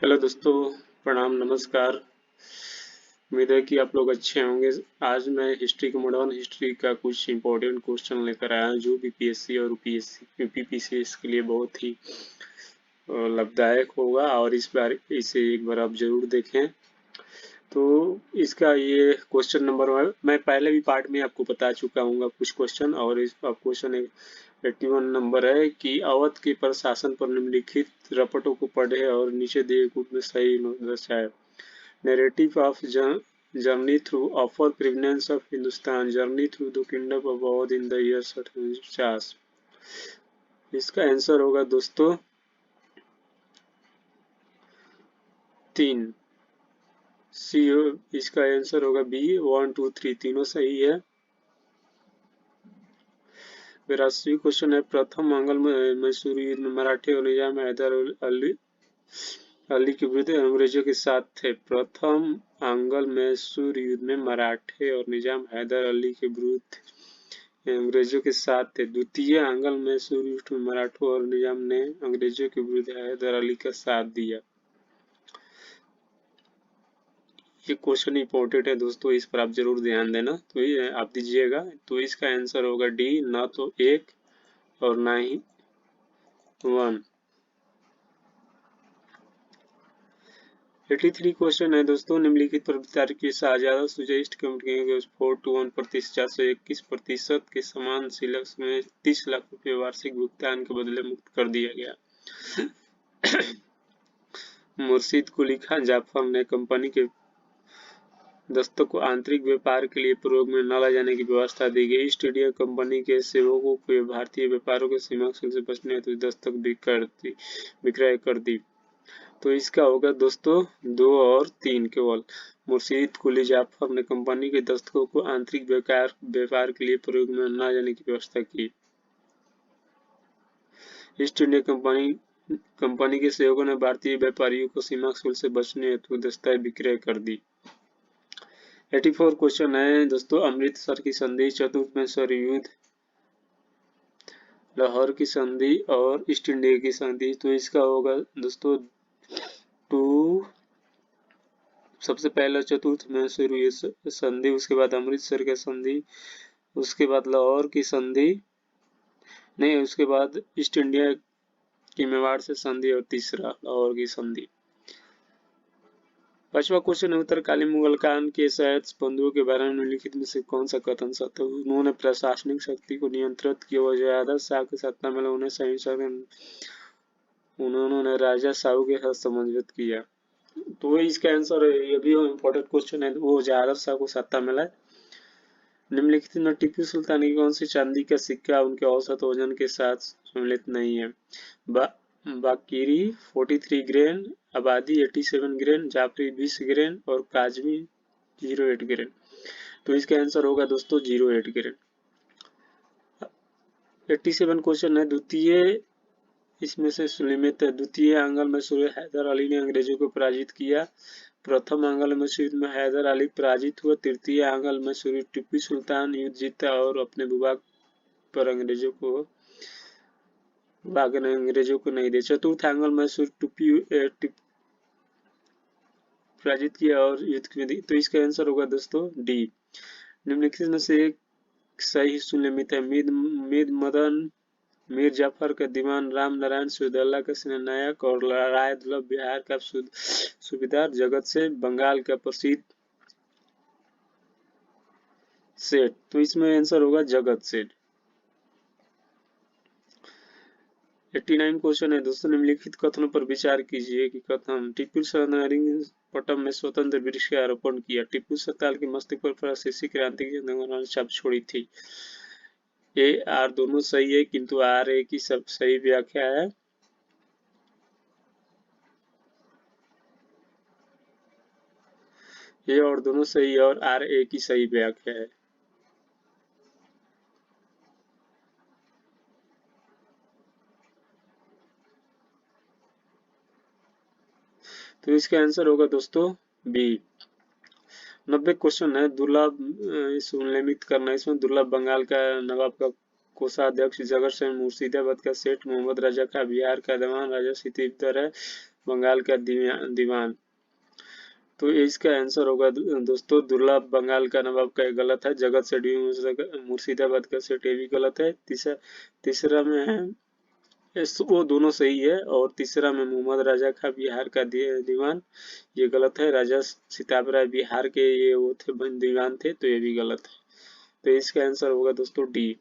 Hello दोस्तों, प्रणाम, नमस्कार। उम्मीद है कि आप लोग अच्छे होंगे। आज मैं हिस्ट्री का मॉडर्न हिस्ट्री का कुछ इम्पोर्टेंट क्वेश्चन लेकर आया हूँ जो बीपीएससी और यूपीएससी यूपीपीसीएस के लिए बहुत ही लाभदायक होगा और इस बार इसे एक बार आप जरूर देखें। तो इसका ये क्वेश्चन नंबर मैं पहले भी पार्ट में आपको बता चुका हूँ कुछ क्वेश्चन, और इस क्वेश्चन 81 नंबर है कि अवध के प्रशासन पर निम्नलिखित रपटों को पढ़े और नीचे दिए गुट में सही दर्शाए। Narrative of journey through offer pregnance of Hindustan, journey through the kingdom of Awadh in the year 1750। इसका आंसर होगा दोस्तों 3। सी, इसका आंसर होगा बी। 1 2 3 तीनों सही है। 82 क्वेश्चन है, प्रथम मंगल मैसूर युद्ध में मराठे और निजाम हैदर अली के विरुद्ध अंग्रेजों के साथ थे। प्रथम आंग्ल मैसूर युद्ध में मराठे और निजाम हैदर अली के विरुद्ध अंग्रेजों के साथ थे। द्वितीय आंग्ल मैसूर युद्ध में मराठों और निजाम ने अंग्रेजों के विरुद्ध हैदर अली का साथ दिया। ये क्वेश्चन इंपॉर्टेंट है दोस्तों, इस पर आप जरूर ध्यान देना। तो ये आप दीजिएगा। तो इसका आंसर होगा डी, ना तो 1 और ना ही 1। 83 क्वेश्चन है दोस्तों, निम्नलिखित पर की शाहजादा सुजैस्ट कंपनी के 4-1% 21% के समान सिलक्स में 30 लाख रुपए वार्षिक भुगतान के बदले मुक्त कर दिया गया। मुर्शिद कुली खान जाफर ने कंपनी के दस्तों को आंतरिक व्यापार के लिए प्रयोग में न लाए जाने की व्यवस्था दी गई। ईस्ट इंडिया कंपनी के सेवकों को भारतीय व्यापारों के सीमा शुल्क से बचने हेतु दस्तक विक्रय कर दी। तो इसका होगा दोस्तों 2 और 3 केवल। मुर्शिद कुली जाफर ने कंपनी के दस्तकों को आंतरिक व्यापार के लिए प्रयोग में न जाने की व्यवस्था की। ईस्ट इंडिया कंपनी के सेवकों ने भारतीय व्यापारियों को सीमा शुल्क से बचने हेतु दस्तावेज विक्रय कर दी। 84 क्वेश्चन है दोस्तों, अमृतसर की संधि, चतुर्थमेश्वर युद्ध, लाहौर की संधि और ईस्ट इंडिया की संधि। तो इसका होगा दोस्तों 2। सबसे पहला चतुर्थमेश्वर संधि, उसके बाद अमृतसर की संधि, उसके बाद लाहौर की संधि, नहीं उसके बाद ईस्ट इंडिया की मेवाड़ से संधि, और तीसरा लाहौर की संधि। 5वां क्वेश्चन है, उत्तरकालीन मुगल काल के शायद बंधुओं के बारे में निम्नलिखित में से कौन सा कथन सत्य है। उन्होंने प्रशासनिक शक्ति को नियंत्रित किया, वह ज्यादा शाह के सत्ता में उन्होंने राजा साहू के साथ समन्वय किया। तो इसका आंसर है, ये भी इम्पोर्टेंट क्वेश्चन है, वो ज्यादा शाह को सत्ता में लाए। निम्नलिखित में टीपू सुल्तान की कौन सी चांदी का सिक्का उनके औसत वजन के साथ सम्मिलित नहीं है। बाकीरी 43 ग्रेन, आबादी 87 ग्रेन, जाफरी 20 ग्रेन और काजमी 08 ग्रेन। तो इसका आंसर होगा दोस्तों 08 ग्रेन। 87 क्वेश्चन है, द्वितीय इसमें से सुलिमित है। द्वितीय आंग्ल में सूर्य हैदर अली ने अंग्रेजों को पराजित किया। प्रथम आंग्ल में युद्ध में हैदर अली पराजित हुआ। तृतीय आंग्ल में सूर्य टीपू सुल्तान युद्ध जीता और अपने भूभाग पर अंग्रेजों को नहीं दिया। चतुर्थ आंग्ल में सूर्य टीपू पराजित किया और युद्ध में दी। तो इसका आंसर होगा दोस्तों डी। निम्नलिखित में से एक सही सुनियमित है। मीर जाफर का दीवान, राम नारायण सिद्दुल्लाह का सेनानायक और राय दुर्लभ बिहार का सूबेदार, जगत सेठ बंगाल का प्रसिद्ध सेठ। तो इसमें आंसर होगा जगत सेठ। 89 क्वेश्चन है दोस्तों, निम्नलिखित कथनों पर विचार कीजिए कि कथन टीपू पट्टम में स्वतंत्र वृक्ष का आरोपण किया। टीपू सरकार के मस्तिष्क पर फ्रांसीसी क्रांति की छाप छोड़ी थी। ए आर दोनों सही है, किंतु आर ए की सब सही व्याख्या है। ए और दोनों सही है और आर ए की सही व्याख्या है। तो इसका आंसर होगा दोस्तों बी। 90 क्वेश्चन है, दुर्लभ सुनियमित करना। इसमें दुर्लभ बंगाल का नवाब का कोषाध्यक्ष, जगत सेठ मुर्शिदाबाद का सेठ, मोहम्मद राजा का बिहार का दीवान, राजा सिद्दीकदर है, बंगाल का दीवान। तो इसका आंसर होगा दोस्तों दुर्लभ बंगाल का नवाब का, गलत है। जगत सेठी मुर्शिदाबाद का सेठ, ये भी गलत है। तीसरा में है वो दोनों सही है। और तीसरा में मोहम्मद राजा खा बिहार का दीवान, ये गलत है। राजा सिताब राय बिहार के ये वो थे दीवान थे, तो ये भी गलत है। तो इसका आंसर होगा दोस्तों डी।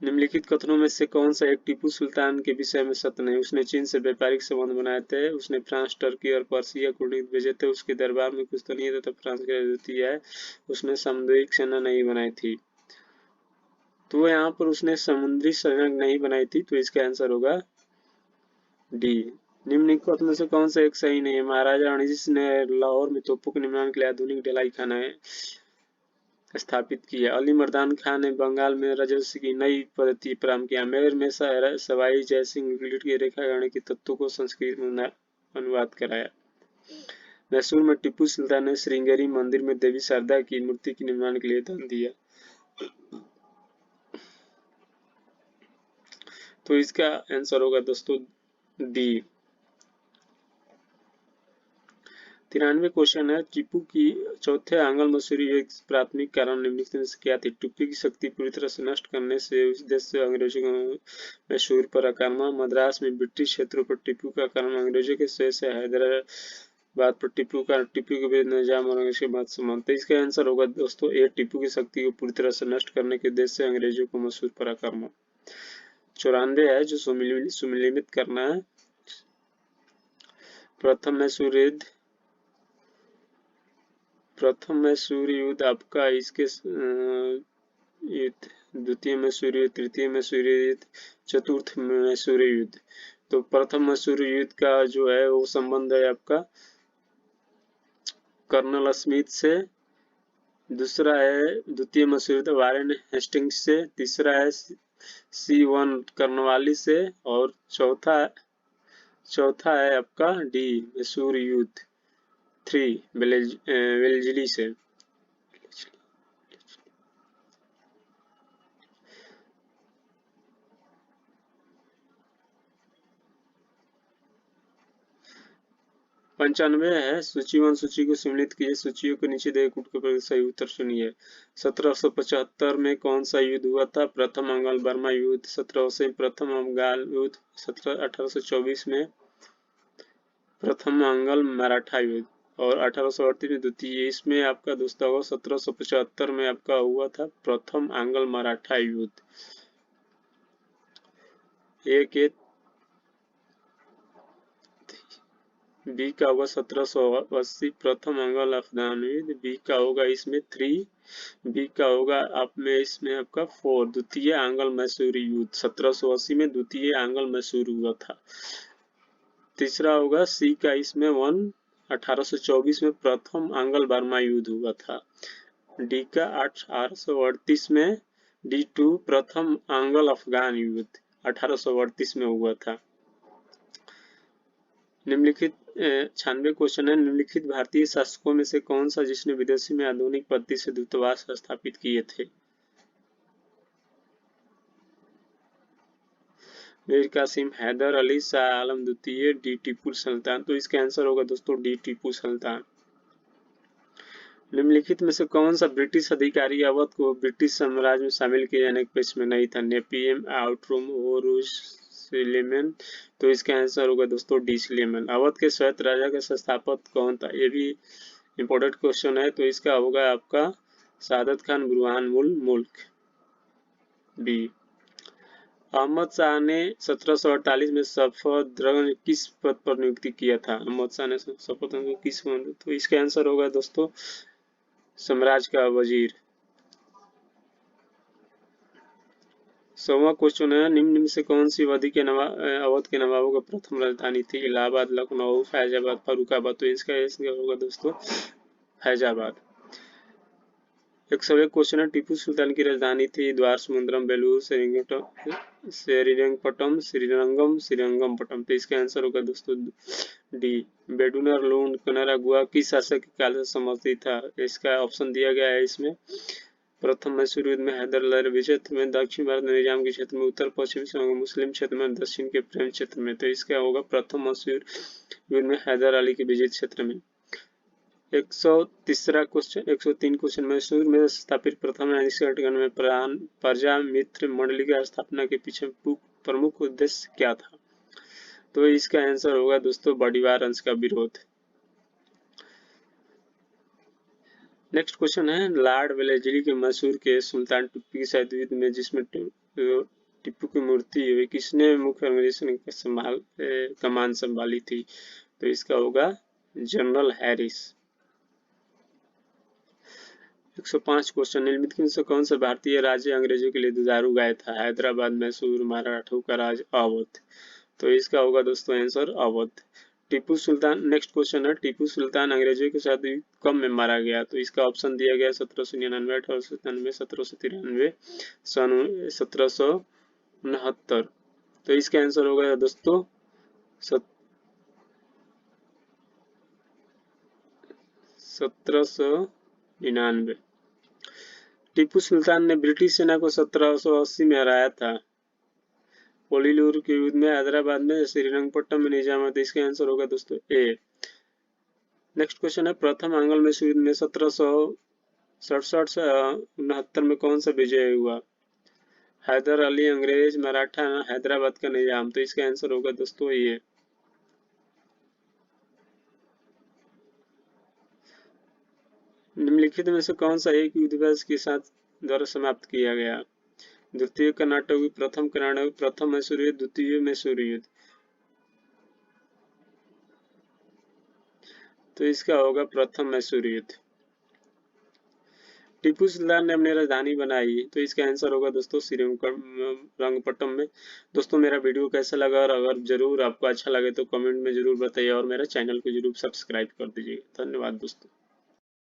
निम्नलिखित कथनों में से कौन सा एक टीपू सुल्तान के विषय में सत्य नहीं? उसने चीन से व्यापारिक संबंध बनाए थे, उसने फ्रांस, टर्की और पर्सिया कूटनीति भेजे थे, उसके दरबार में कुछ तो नहीं था, तो फ्रांस की राजदूती है, उसने सामुद्रिक सेना नहीं बनाई थी। तो यहाँ पर उसने समुद्री सेना नहीं बनाई थी, तो इसका आंसर होगा डी। निम्नलिखित में से कौन सा एक सही नहीं है? महाराजा रणजीत ने लाहौर में तोपों के निर्माण के लिए आधुनिक ढलाई खाना स्थापित किया। अली मर्दान खान ने बंगाल में राजस्व की नई पद्धति प्रारंभ किया। मेर में सवाई जयसिंह यूक्लिड के रेखागण के तत्वों को संस्कृत में अनुवाद कराया। मैसूर में टीपू सुल्तान ने श्रृंगेरी मंदिर में देवी शारदा की मूर्ति के निर्माण के लिए दान दिया। तो इसका आंसर होगा दोस्तों डी। 93 क्वेश्चन है, टीपू की चौथे आंग्ल मसूरी युद्ध प्राथमिक कारण निम्नलिखित में से क्या थी? टीपू की शक्ति पूरी तरह से नष्ट करने से उद्देश्य से अंग्रेजों को मैसूर पर आक्रमण, मद्रास में ब्रिटिश क्षेत्रों पर टीपू का आक्रमण, अंग्रेजों के स्वयं से हैदराबाद पर टीपू के विरुद्ध निजाम और अंग्रेज के बाद संबंध। तो इसका आंसर होगा दोस्तों ए, टीपू की शक्ति को पूरी तरह से नष्ट करने के उद्देश्य से अंग्रेजों को मैसूर पर आक्रमण। 94 है जो सुमिलित करना है। प्रथम मैसूर युद्ध आपका इसके युद्ध, द्वितीय मैसूर युद्ध, तृतीय मैसूर युद्ध, चतुर्थ मैसूर युद्ध। तो प्रथम मैसूर युद्ध का जो है वो संबंध है आपका कर्नल स्मिथ से, दूसरा है द्वितीय मैसूर युद्ध वारेन हेस्टिंग्स से, तीसरा है C1 कर्नवाली से, और चौथा है आपका डी मैसूर युद्ध 3 वेल्जली से। पंचानवे है, सूचीवन सूची को सम्मिलित कीजिए, सूचियों को नीचे दिए कूट कर सही उत्तर चुनिए। 1775 में कौन सा युद्ध हुआ था? प्रथम अंगल बर्मा युद्ध। 1780 में प्रथम अफगान युद्ध। 1824 में प्रथम अंगल मराठा युद्ध, और 1838 में द्वितीय। इसमें आपका दोस्तों होगा 1775 में आपका हुआ था प्रथम अंगल मराठा युद्ध। एक बी का होगा 1780 प्रथम अंगल अफगान युद्ध। बी का होगा इसमें 3। बी का होगा आप में इसमें आपका 4 द्वितीय आंग्ल मैसूर युद्ध। 1780 में द्वितीय आंग्ल मैसूर हुआ था। तीसरा होगा सी का इसमें 1 1824 में प्रथम आंग्ल बर्मा युद्ध हुआ था। डी का 1838 में D2 प्रथम आंग्ल अफगान युद्ध 1838 में हुआ था। निम्नलिखित 96 क्वेश्चन है, निम्नलिखित भारतीय शासकों में से कौन सा जिसने विदेशी में आधुनिक पद्धति से दूतावास स्थापित किए थे? मीर कासिम, हैदर अली, शाह आलम द्वितीय, डी टीपू सुल्तान। तो इसका आंसर होगा दोस्तों डी टीपू सुल्तान। निम्नलिखित में से कौन सा ब्रिटिश अधिकारी अवध को ब्रिटिश साम्राज्य में शामिल किए जाने के पक्ष में नहीं था? नेपियम, आउटरूम, होरुस, सिलेमन। तो इसका आंसर होगा दोस्तों डी सिलेमन। अवध के स्वायत्त राजा का संस्थापक कौन था? ये भी इंपॉर्टेंट क्वेश्चन है। तो इसका होगा आपका सादत खान बुरहान मुल्क। बी। अहमद शाह ने 1748 में सफदरजंग किस पद पर नियुक्ति किया था? अहमद शाह ने सफदरजंग किस पद? तो इसका आंसर होगा दोस्तों साम्राज्य का वजीर। 100वां क्वेश्चन है, निम्न में से कौन सी अवध के नवाबों का प्रथम राजधानी थी? इलाहाबाद, लखनऊ, फैजाबाद, फर्रुखाबाद। तो इसका होगा दोस्तों फैजाबाद। 101 क्वेश्चन है, टीपू सुल्तान की राजधानी थी द्वार समुद्रम, बेलूर, श्रीरंगपट्टम। तो इसका आंसर होगा दोस्तों डी। बेडूनर लोन कनारागुआ किस शासक के काल से संबंधित था? इसका ऑप्शन दिया गया है इसमें प्रथम मैसूर युद्ध में हैदर अली क्षेत्र में, दक्षिण भारत में निजाम के क्षेत्र में, उत्तर पश्चिम मुस्लिम क्षेत्र में, दक्षिण के प्रेम क्षेत्र में। तो इसका होगा प्रथम मैसूर युद्ध में हैदर अली के विजय क्षेत्र में। 103 क्वेश्चन, मैसूर में स्थापित प्रथम न्यायाधीश गण में प्रजा मित्र मंडली की स्थापना के पीछे प्रमुख उद्देश्य क्या था? तो इसका आंसर होगा दोस्तों बड़ीवार अंश का विरोध। नेक्स्ट क्वेश्चन है, लॉर्ड वेलेस्ली के मैसूर के सुल्तान टिप्पू की शादी में जिसमें टिप्पू की मूर्ति है, किसने मुख्य ऑर्गेनाइजेशन कमान संभाली थी? तो इसका होगा जनरल हैरिस। 105 क्वेश्चन, निम्नलिखित से कौन सा भारतीय राज्य अंग्रेजों के लिए दुधारू गाय था? हैदराबाद, मैसूर, मराठों का राज, अवध। तो इसका होगा दोस्तों answer Awadh. Tipu Sultan, next question है, टीपू सुल्तान अंग्रेजों के साथ कब में मारा गया? तो इसका ऑप्शन दिया गया 1799, 1897, 1793, सन 1769। तो इसका आंसर होगा दोस्तों 1799। टीपू सुल्तान ने ब्रिटिश सेना को 1780 में हराया था। पोलीलूर के युद्ध में, हैदराबाद में, श्रीरंगपट्टनम में, निजामाबाद। इसका आंसर होगा दोस्तों ए। नेक्स्ट क्वेश्चन है, प्रथम आंग्ल मैसूर युद्ध में 1767 से 69 में कौन सा विजय हुआ? हैदर अली, अंग्रेज, मराठा, हैदराबाद का निजाम। तो इसका आंसर होगा दोस्तों ये। निम्नलिखित में से कौन सा एक युद्ध के साथ द्वारा समाप्त किया गया? द्वितीय कर्नाटक युद्ध, प्रथम कर्नाटक, प्रथम मैसूर युद्ध, द्वितीय मैसूर युद्ध। तो इसका होगा प्रथम मैसूर युद्ध। टीपू सुल्तान ने अपनी राजधानी बनाई, तो इसका आंसर होगा दोस्तों श्रीरंगपट्टनम में। दोस्तों मेरा वीडियो कैसा लगा, और अगर जरूर आपको अच्छा लगे तो कमेंट में जरूर बताइए, और मेरे चैनल को जरूर सब्सक्राइब कर दीजिए। धन्यवाद दोस्तों।